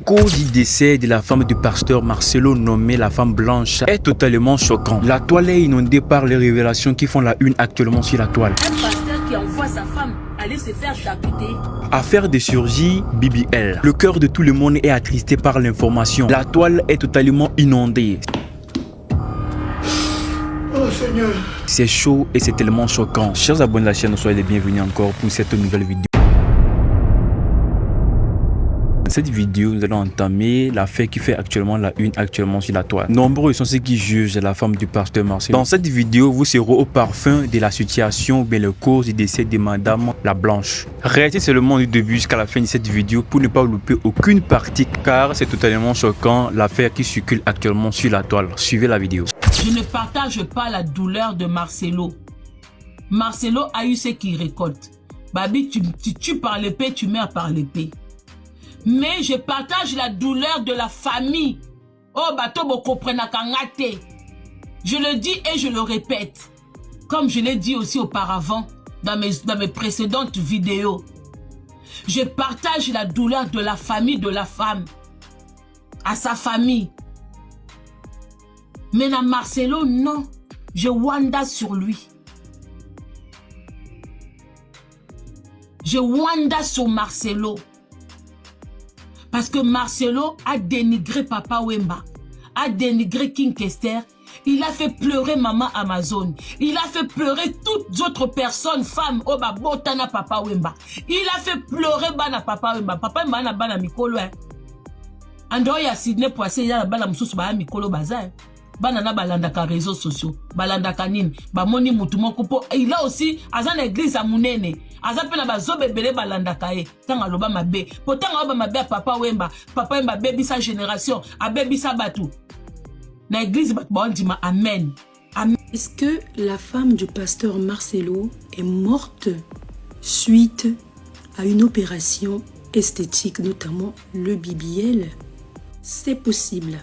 cause du décès de la femme du pasteur Marcelo nommée la femme blanche est totalement choquant. La toile est inondée par les révélations qui font la une actuellement sur la toile. Un pasteur qui envoie sa femme aller se faire charcuter. Affaire de surgie BBL. Le cœur de tout le monde est attristé par l'information. La toile est totalement inondée. Oh Seigneur. C'est chaud et c'est tellement choquant. Chers abonnés de la chaîne, soyez les bienvenus encore pour cette nouvelle vidéo. Dans cette vidéo, nous allons entamer l'affaire qui fait actuellement la une actuellement sur la toile. Nombreux sont ceux qui jugent la femme du pasteur Marcelo. Dans cette vidéo, vous serez au parfum de la situation ou bien le cause du décès de Madame la Blanche. Restez seulement du début jusqu'à la fin de cette vidéo pour ne pas louper aucune partie car c'est totalement choquant l'affaire qui circule actuellement sur la toile. Suivez la vidéo. Je ne partage pas la douleur de Marcelo. Marcelo a eu ce qu'il récolte. Babi, tu tues par l'épée, tu meurs par l'épée. Mais je partage la douleur de la famille. Oh, bateau, vous comprenez kangate. Je le dis et je le répète. Comme je l'ai dit aussi auparavant dans mes précédentes vidéos. Je partage la douleur de la famille de la femme. À sa famille. Mais dans Marcelo, non. Je wanda sur lui. Je wanda sur Marcelo. Parce que Marcelo a dénigré Papa Wemba, a dénigré King Kester, il a fait pleurer Maman Amazon, il a fait pleurer toutes autres personnes, femmes, Oba Botana Papa Wemba, il a fait pleurer Bana Papa Wemba, Papa Wemba na Bana Mikolo. Andoya Sidney Poissé, ya Bana Moussous Bana Mikolo Baza. Bana na balandaka réseaux sociaux, balandaka nini, bamoni mutumo kupo. Il a aussi, azan l'église à Mounene, azan pena bazobe bele balandaka e, tanga loba mabe, potanga loba mabe Papa Wemba baby sa génération, a baby sa batou. Na église batbandima, amen. Amen. Est-ce que la femme du pasteur Marcelo est morte suite à une opération esthétique, notamment le BBL? C'est possible.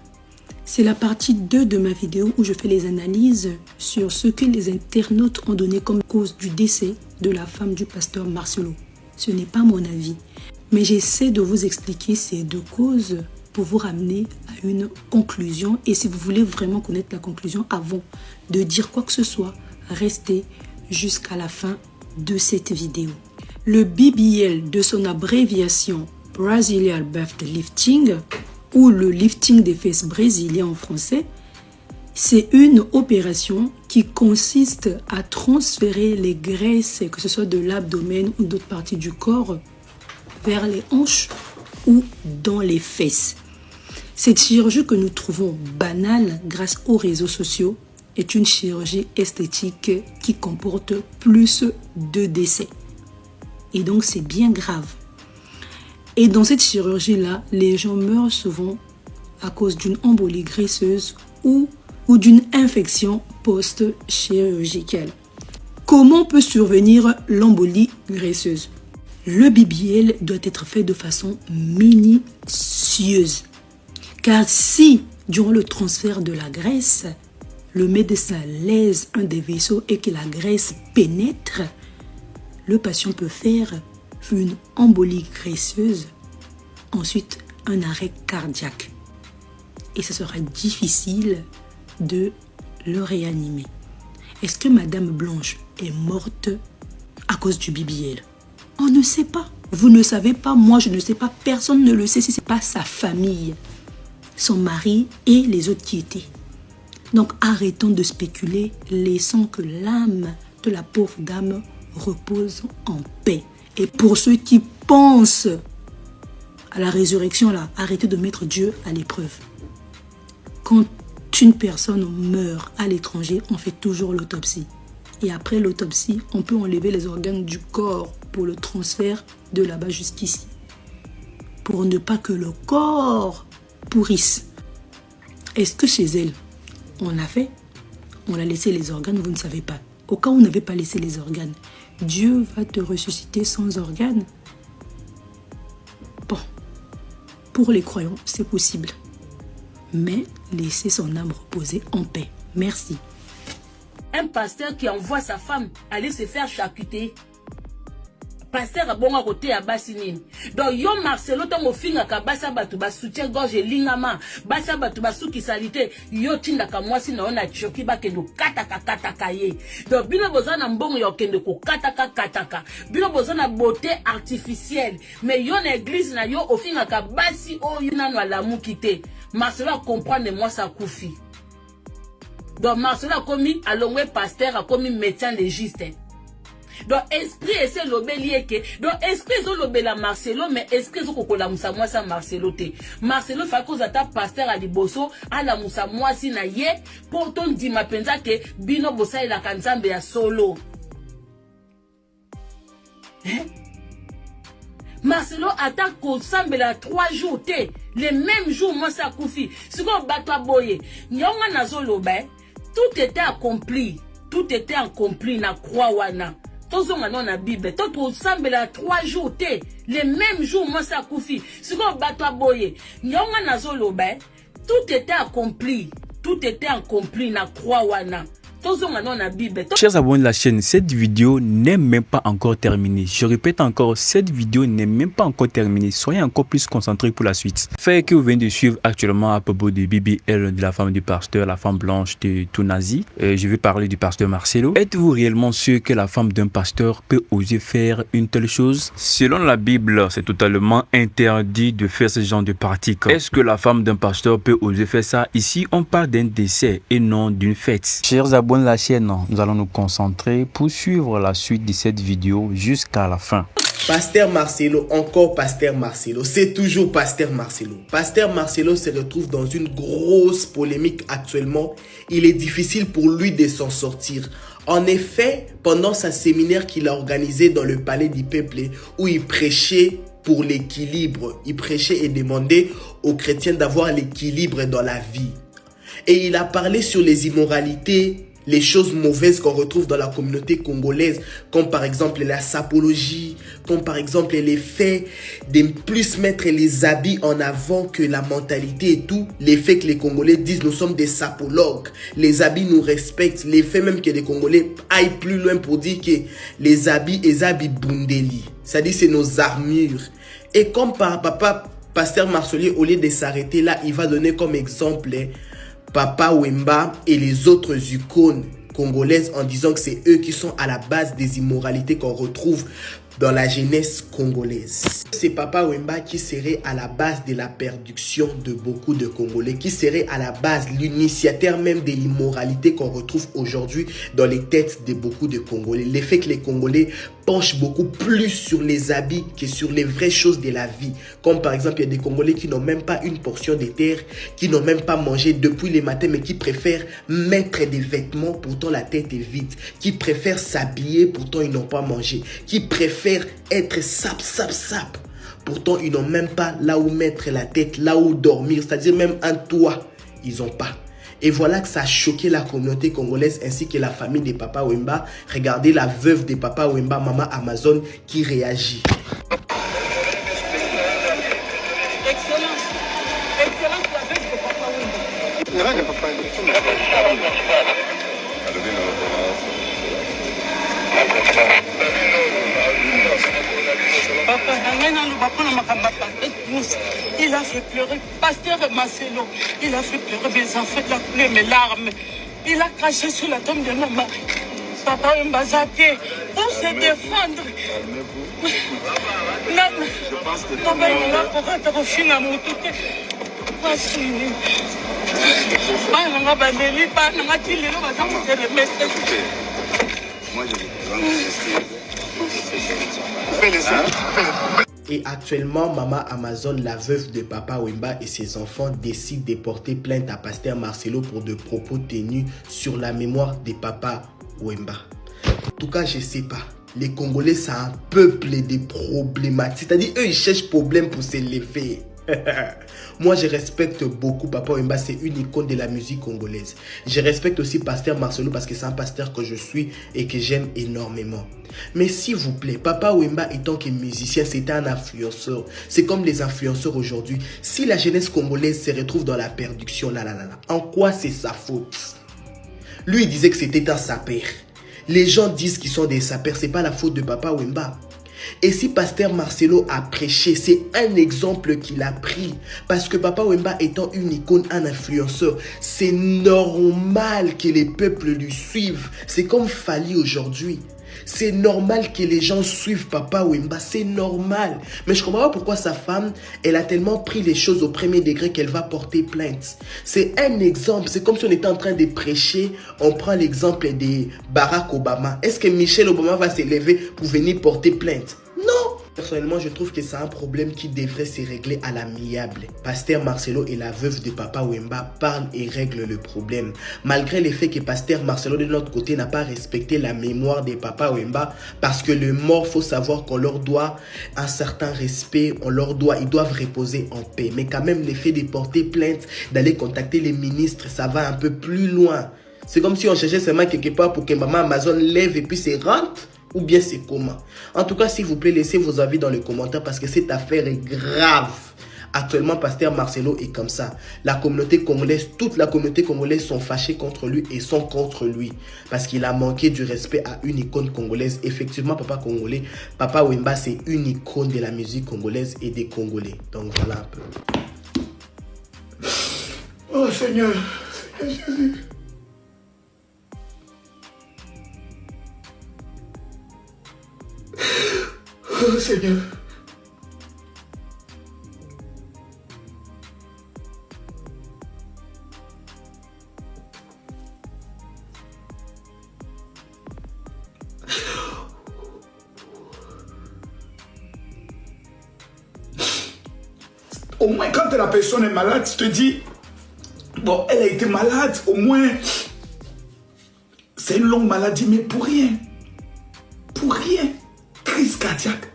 C'est la partie 2 de ma vidéo où je fais les analyses sur ce que les internautes ont donné comme cause du décès de la femme du pasteur Marcelo. Ce n'est pas mon avis, mais j'essaie de vous expliquer ces deux causes pour vous ramener à une conclusion. Et si vous voulez vraiment connaître la conclusion avant de dire quoi que ce soit, restez jusqu'à la fin de cette vidéo. Le BBL, de son abréviation Brazilian Butt Lifting, ou le lifting des fesses brésilien en français, c'est une opération qui consiste à transférer les graisses, que ce soit de l'abdomen ou d'autres parties du corps, vers les hanches ou dans les fesses. Cette chirurgie que nous trouvons banale grâce aux réseaux sociaux est une chirurgie esthétique qui comporte plus de décès. Et donc c'est bien grave. Et dans cette chirurgie-là, les gens meurent souvent à cause d'une embolie graisseuse ou d'une infection post-chirurgicale. Comment peut survenir l'embolie graisseuse? Le BBL doit être fait de façon minutieuse. Car si, durant le transfert de la graisse, le médecin lèse un des vaisseaux et que la graisse pénètre, le patient peut faire une embolie graisseuse, ensuite un arrêt cardiaque. Et ce sera difficile de le réanimer. Est-ce que Madame Blanche est morte à cause du BBL? On ne sait pas. Vous ne savez pas, moi je ne sais pas, personne ne le sait si ce n'est pas sa famille, son mari et les autres qui étaient. Donc arrêtons de spéculer, laissons que l'âme de la pauvre dame repose en paix. Et pour ceux qui pensent à la résurrection, là, arrêtez de mettre Dieu à l'épreuve. Quand une personne meurt à l'étranger, on fait toujours l'autopsie. Et après l'autopsie, on peut enlever les organes du corps pour le transfert de là-bas jusqu'ici. Pour ne pas que le corps pourrisse. Est-ce que chez elle, on l'a fait? On a laissé les organes, vous ne savez pas. Au cas où on n'avait pas laissé les organes, Dieu va te ressusciter sans organes. Bon, pour les croyants, c'est possible. Mais laissez son âme reposer en paix. Merci. Un pasteur qui envoie sa femme aller se faire charcuter. pasteur abonga côté ya basi nini. Donc yo Marcelo tango finga ka basa batu ba soutien gorge lingama, basa batu ba suki salite, yo tinda ka mwasi na ona choki ba kendo kataka ye. Donc bino bozana mbongo yo kendo ko kataka. Bino bozana beauté artificielle, mais yo na église na yo ofinga ka basi o yuna no la mukite. Marcelo a comprendre moi ça koufi. Donc Marcelo a commis alongwe pasteur a commis médecin légiste. Donc esprit essaie l'obélier que donc esprit zo lobela Marcelo mais esprit zo kokola musa moi sa Marcelo te. Marcelo fa cause ata pasteur a liboso ala musa moi si na ye pour ton di mapenza que bino bosa ila kanzambe ya solo. Marcelo attaque au sambela 3 jours te. Les mêmes jours moi ça koufi. Si on batwa boye, nyonga nazo loba, tout était accompli. Tout était accompli na croix wana. Tozonga non na Bible. Tout au sambela 3 jours te. Les mêmes jours moi ça koufi. Si on batwa boye, nyonga nazo loba, tout était accompli. Tout était accompli na croix wana. Chers abonnés de la chaîne, cette vidéo n'est même pas encore terminée. Je répète encore, cette vidéo n'est même pas encore terminée. Soyez encore plus concentrés pour la suite. Fait que vous venez de suivre actuellement à propos de BBL, de la femme du pasteur, la femme blanche de Tounazi. Je vais parler du pasteur Marcelo. Êtes-vous réellement sûr que la femme d'un pasteur peut oser faire une telle chose? Selon la Bible, c'est totalement interdit de faire ce genre de pratique. Est-ce que la femme d'un pasteur peut oser faire ça? Ici, on parle d'un décès et non d'une fête. Chers abonnés de la chaîne, nous allons nous concentrer pour suivre la suite de cette vidéo jusqu'à la fin. Pasteur Marcelo, encore Pasteur Marcelo, c'est toujours Pasteur Marcelo. Pasteur Marcelo se retrouve dans une grosse polémique actuellement. Il est difficile pour lui de s'en sortir. En effet, pendant sa séminaire qu'il a organisé dans le palais du peuple, où il prêchait pour l'équilibre, il prêchait et demandait aux chrétiens d'avoir l'équilibre dans la vie. Et il a parlé sur les immoralités, les choses mauvaises qu'on retrouve dans la communauté congolaise, comme par exemple la sapologie, comme par exemple les faits de plus mettre les habits en avant que la mentalité et tout. Les faits que les Congolais disent, nous sommes des sapologues, les habits nous respectent. Les faits même que les Congolais aillent plus loin pour dire que les habits bundeli, c'est-à-dire c'est nos armures. Et comme par papa, pasteur Marcelo, au lieu de s'arrêter là, il va donner comme exemple Papa Wemba et les autres icônes congolaises en disant que c'est eux qui sont à la base des immoralités qu'on retrouve dans la jeunesse congolaise. C'est Papa Wemba qui serait à la base de la perdition de beaucoup de Congolais, qui serait à la base l'initiateur même de l'immoralité qu'on retrouve aujourd'hui dans les têtes de beaucoup de Congolais. L'effet que les Congolais penchent beaucoup plus sur les habits que sur les vraies choses de la vie. Comme par exemple, il y a des Congolais qui n'ont même pas une portion de terre, qui n'ont même pas mangé depuis le matin, mais qui préfèrent mettre des vêtements, pourtant la tête est vide, qui préfèrent s'habiller, pourtant ils n'ont pas mangé, qui préfèrent être sap, pourtant ils n'ont même pas là où mettre la tête, là où dormir, c'est-à-dire même un toit, ils n'ont pas. Et voilà que ça a choqué la communauté congolaise ainsi que la famille de Papa Wemba. Regardez la veuve de Papa Wemba, Maman Amazon, qui réagit. Excellence, la veuve de Papa Wemba. Il a fait pleurer pasteur Marcelo. Il a fait pleurer mes enfants, il a pleuré mes larmes. Il a craché sur la tombe de mon mari. Papa Mbazate, pour se défendre. Je pense que Et actuellement, Maman Amazon, la veuve de Papa Wemba et ses enfants décident de porter plainte à Pasteur Marcelo pour de propos tenus sur la mémoire de Papa Wemba. En tout cas, je ne sais pas. Les Congolais, c'est un peuple de problématiques. C'est-à-dire, eux, ils cherchent problème pour s'élever. Moi, je respecte beaucoup Papa Wemba, c'est une icône de la musique congolaise. Je respecte aussi Pasteur Marcelo parce que c'est un pasteur que je suis et que j'aime énormément. Mais s'il vous plaît, Papa Wemba étant que musicien, c'était un influenceur. C'est comme les influenceurs aujourd'hui. Si la jeunesse congolaise se retrouve dans la perdition, en quoi c'est sa faute? Lui, il disait que c'était un sapeur. Les gens disent qu'ils sont des sapeurs, c'est pas la faute de Papa Wemba. Et si Pasteur Marcelo a prêché, c'est un exemple qu'il a pris. Parce que Papa Wemba étant une icône, un influenceur, c'est normal que les peuples lui suivent. C'est comme Fali aujourd'hui. C'est normal que les gens suivent Papa Wemba, c'est normal. Mais je comprends pas pourquoi sa femme, elle a tellement pris les choses au premier degré qu'elle va porter plainte. C'est un exemple, c'est comme si on était en train de prêcher, on prend l'exemple de Barack Obama. Est-ce que Michelle Obama va s'élever pour venir porter plainte? Non! Personnellement, je trouve que c'est un problème qui devrait se régler à l'amiable. Pasteur Marcelo et la veuve de Papa Wemba parlent et règlent le problème. Malgré le fait que Pasteur Marcelo de notre côté n'a pas respecté la mémoire de Papa Wemba, parce que le mort, faut savoir qu'on leur doit un certain respect, ils doivent reposer en paix. Mais quand même, le fait de porter plainte, d'aller contacter les ministres, ça va un peu plus loin. C'est comme si on cherchait seulement quelque part pour que maman Amazon lève et puis se rentre. Ou bien c'est comment? En tout cas, s'il vous plaît, laissez vos avis dans les commentaires parce que cette affaire est grave. Actuellement, Pasteur Marcelo est comme ça. La communauté congolaise, toute la communauté congolaise sont fâchés contre lui et sont contre lui. Parce qu'il a manqué du respect à une icône congolaise. Effectivement, Papa Wemba, c'est une icône de la musique congolaise et des Congolais. Donc voilà un peu. Oh Seigneur, Jésus. Oh Seigneur. Au moins quand la personne est malade, tu te dis, bon, elle a été malade, au moins, c'est une longue maladie, mais pour rien. Pour rien. Crise cardiaque.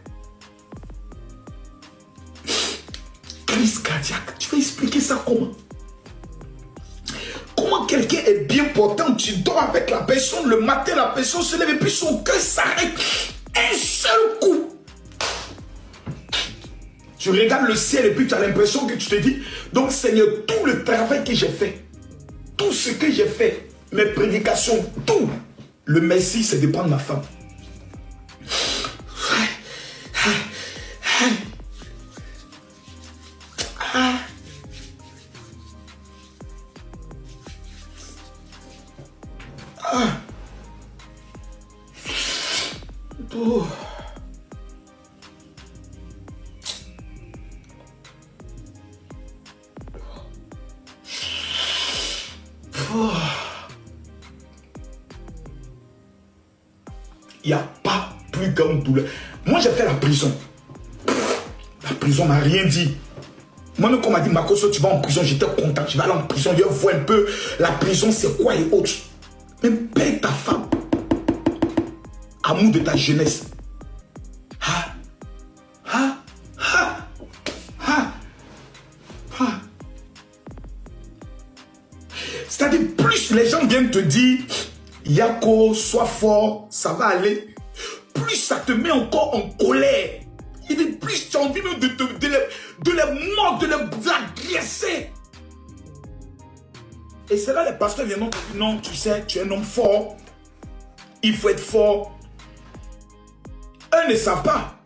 Crise cardiaque. Tu vas expliquer ça comment? Comment quelqu'un est bien portant, tu dors avec la personne, le matin la personne se lève et puis son cœur s'arrête. Un seul coup. Tu regardes le ciel et puis tu as l'impression que tu te dis, donc Seigneur, tout le travail que j'ai fait, tout ce que j'ai fait, mes prédications, tout, le merci c'est de prendre ma femme. Oh. Il n'y a pas plus grande douleur. Moi, j'ai fait la prison. La prison m'a rien dit. Moi, quand on m'a dit, Makoso, tu vas en prison, j'étais content. Je vais aller en prison, je vois un peu la prison, c'est quoi et autres. Mais paie ta femme. Amour de ta jeunesse. C'est-à-dire, plus les gens viennent te dire, Yako, sois fort, ça va aller, plus ça te met encore en colère. Et plus tu as envie même de les mordre, de les agresser. Et c'est là les pasteurs viennent te dire, non, tu sais, tu es un homme fort, il faut être fort. Eux ne savent pas.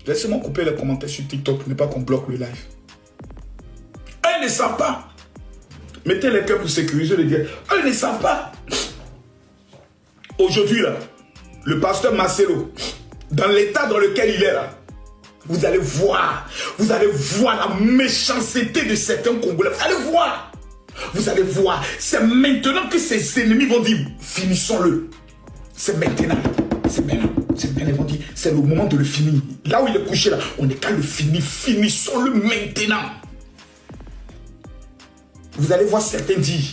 Laissez-moi couper les commentaires sur TikTok pour ne pas qu'on bloque le live. Eux ne savent pas. Mettez les cœurs pour sécuriser le diable. Eux ne savent pas. Aujourd'hui, là, le pasteur Marcelo, dans l'état dans lequel il est là, vous allez voir la méchanceté de certains Congolais. Vous allez voir. C'est maintenant que ses ennemis vont dire, finissons-le. C'est maintenant. C'est maintenant. Ils vont dire, c'est le moment de le finir. Là où il est couché, là, on est qu'à le finir. Finissons-le maintenant. Vous allez voir certains dire,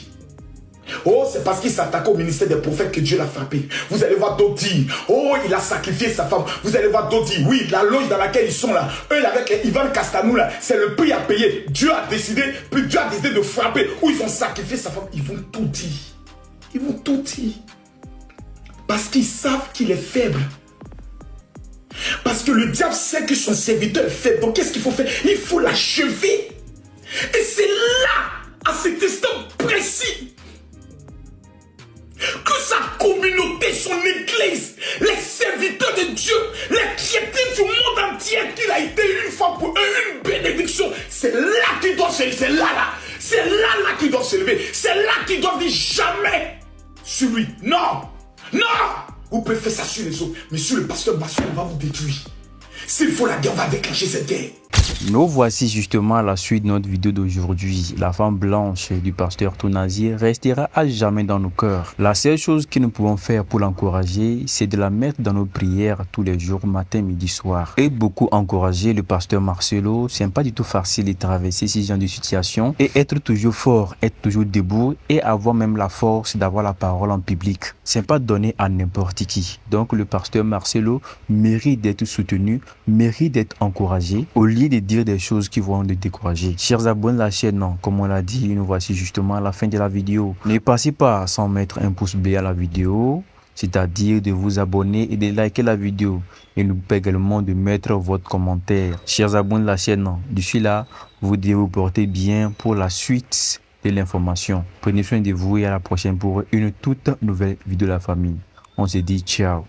oh, c'est parce qu'il s'attaque au ministère des prophètes que Dieu l'a frappé. Vous allez voir d'autres dire, oh, il a sacrifié sa femme. Vous allez voir d'autres dire, oui, la loge dans laquelle ils sont là, eux avec Ivan Castanou là, c'est le prix à payer. Dieu a décidé de frapper, ou ils ont sacrifié sa femme. Ils vont tout dire. Ils vont tout dire. Parce qu'ils savent qu'il est faible. Parce que le diable sait que son serviteur est faible. Donc qu'est-ce qu'il faut faire? Il faut l'achever. Et c'est là, à cet instant précis, que sa communauté, son église, les serviteur de Dieu, les chrétiens du monde entier, qu'il a été une fois pour eux une bénédiction. C'est là qu'ils doivent se lever. C'est là qu'ils doivent se lever. C'est là qu'ils doivent dire jamais sur lui. Non. Vous pouvez faire ça sur les autres, mais sur le pasteur Marcelo, on va vous détruire. S'il faut la guerre, on va déclencher cette guerre. Nous voici justement à la suite de notre vidéo d'aujourd'hui. La femme blanche du pasteur Tounazier restera à jamais dans nos cœurs. La seule chose que nous pouvons faire pour l'encourager, c'est de la mettre dans nos prières tous les jours, matin, midi, soir. Et beaucoup encourager le pasteur Marcelo. C'est pas du tout facile de traverser ces genres de situations et être toujours fort, être toujours debout et avoir même la force d'avoir la parole en public. C'est pas donné à n'importe qui. Donc le pasteur Marcelo mérite d'être soutenu, mérite d'être encouragé au lieu de dire des choses qui vont le décourager. Chers abonnés de la chaîne, non, comme on l'a dit, nous voici justement à la fin de la vidéo. Ne passez pas sans mettre un pouce bleu à la vidéo, c'est-à-dire de vous abonner et de liker la vidéo. Et n'oubliez pas également de mettre votre commentaire. Chers abonnés de la chaîne, non, d'ici là, vous devez vous porter bien pour la suite de l'information. Prenez soin de vous et à la prochaine pour une toute nouvelle vidéo de la famille. On se dit ciao.